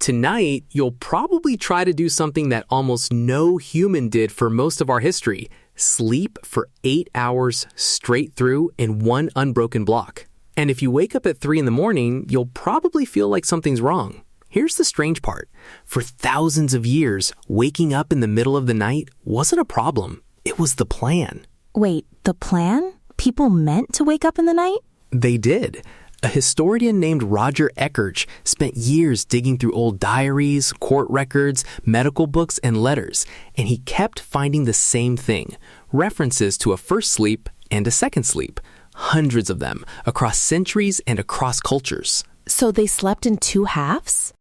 Tonight, you'll probably try to do something that almost no human did for most of our history: sleep for 8 hours straight through in one unbroken block. And if you wake up at 3 in the morning, you'll probably feel like something's wrong. Here's the strange part. For thousands of years, waking up in the middle of the night wasn't a problem. It was the plan. Wait, the plan? People meant to wake up in the night? They did. A historian named Roger Ekirch spent years digging through old diaries, court records, medical books, and letters, and he kept finding the same thing: references to a first sleep and a second sleep. Hundreds of them, across centuries and across cultures. So they slept in 2 halves?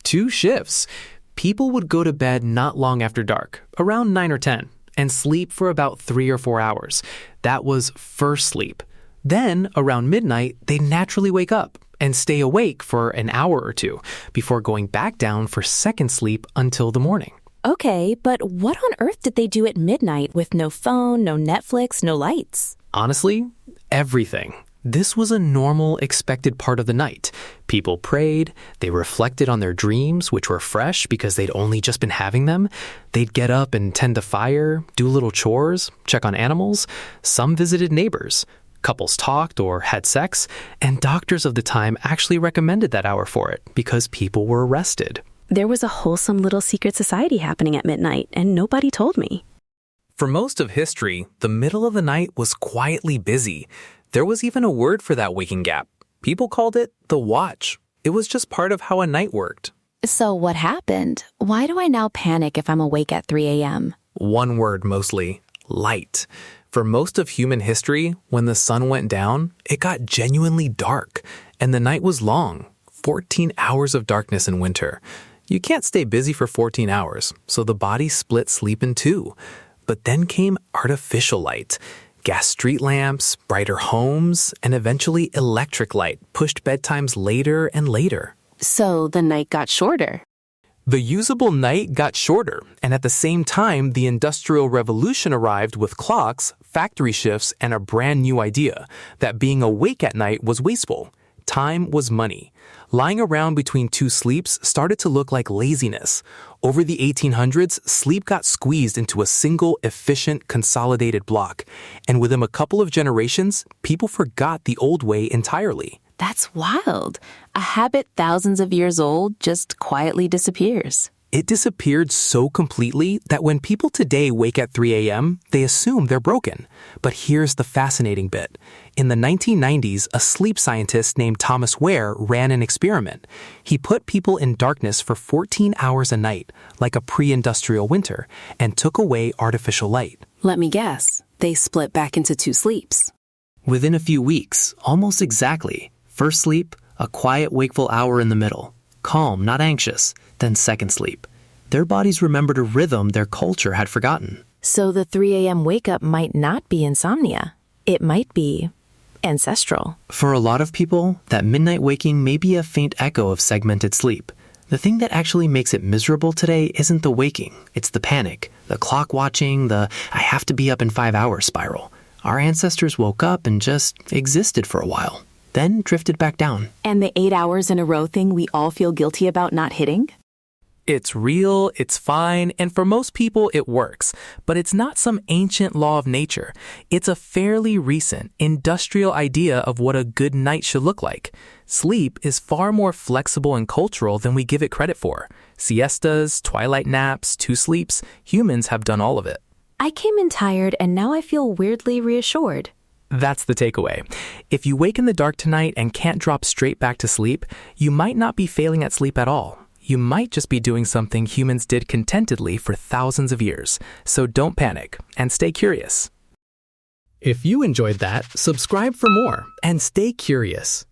2 shifts. People would go to bed not long after dark, around 9 or 10, and sleep for about 3 or 4 hours. That was first sleep. Then, around midnight, they'd naturally wake up and stay awake for an hour or 2 before going back down for second sleep until the morning. Okay, but what on earth did they do at midnight with no phone, no Netflix, no lights? Honestly, everything. This was a normal, expected part of the night. People prayed, they reflected on their dreams, which were fresh because they'd only just been having them. They'd get up and tend the fire, do little chores, check on animals. Some visited neighbors. Couples talked or had sex, and doctors of the time actually recommended that hour for it because people were rested. There was a wholesome little secret society happening at midnight, and nobody told me. For most of history, the middle of the night was quietly busy. There was even a word for that waking gap. People called it the watch. It was just part of how a night worked. So what happened? Why do I now panic if I'm awake at 3 a.m.? One word mostly: light. For most of human history, when the sun went down, it got genuinely dark, and the night was long, 14 hours of darkness in winter. You can't stay busy for 14 hours, so the body split sleep in 2. But then came artificial light. Gas street lamps, brighter homes, and eventually electric light pushed bedtimes later and later. So the night got shorter. The usable night got shorter, and at the same time, the Industrial Revolution arrived with clocks, factory shifts, and a brand new idea that being awake at night was wasteful. Time was money. Lying around between 2 sleeps started to look like laziness. Over the 1800s, sleep got squeezed into a single, efficient, consolidated block. And within a couple of generations, people forgot the old way entirely. That's wild. A habit thousands of years old just quietly disappears. It disappeared so completely that when people today wake at 3 a.m., they assume they're broken. But here's the fascinating bit. In the 1990s, a sleep scientist named Thomas Ware ran an experiment. He put people in darkness for 14 hours a night, like a pre-industrial winter, and took away artificial light. Let me guess. They split back into 2 sleeps. Within a few weeks, almost exactly. First sleep, a quiet, wakeful hour in the middle. Calm, not anxious. Then second sleep. Their bodies remembered a rhythm their culture had forgotten. So the 3 a.m. wake-up might not be insomnia. It might be ancestral. For a lot of people, that midnight waking may be a faint echo of segmented sleep. The thing that actually makes it miserable today isn't the waking. It's the panic, the clock watching, the I have to be up in 5 hours spiral. Our ancestors woke up and just existed for a while, then drifted back down. And the 8 hours in a row thing we all feel guilty about not hitting? It's real, it's fine, and for most people it works. But it's not some ancient law of nature. It's a fairly recent, industrial idea of what a good night should look like. Sleep is far more flexible and cultural than we give it credit for. Siestas, twilight naps, 2 sleeps, humans have done all of it. I came in tired and now I feel weirdly reassured. That's the takeaway. If you wake in the dark tonight and can't drop straight back to sleep, you might not be failing at sleep at all. You might just be doing something humans did contentedly for thousands of years. So don't panic and stay curious. If you enjoyed that, subscribe for more and stay curious.